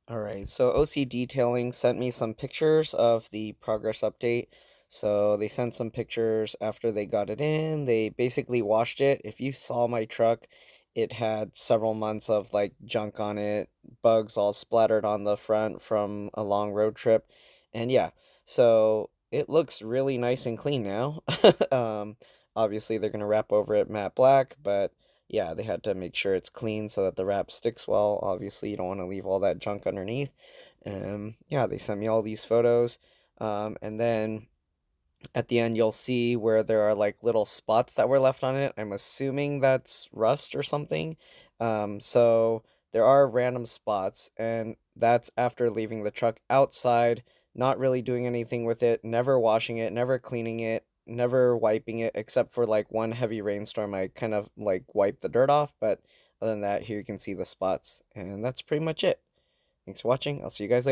Alright, so OCDetailing sent me some pictures of the progress update. So they sent some pictures after they got it in. They basically washed it. If you saw my truck, it had several months of like junk on it, bugs all splattered on the front from a long road trip. And yeah, so it looks really nice and clean now. Um, Obviously they're gonna wrap over it matte black, but yeah, they had to make sure it's clean so that the wrap sticks well. Obviously, you don't want to leave all that junk underneath. Yeah, they sent me all these photos. And then at the end, you'll see where there are like little spots that were left on it. I'm assuming that's rust or something. So there are random spots, and that's after leaving the truck outside, not really doing anything with it, never washing it, never cleaning it, never wiping it, except for like one heavy rainstorm. I kind of like wiped the dirt off, but other than that, here you can see the spots, and that's pretty much it. Thanks for watching. I'll see you guys later.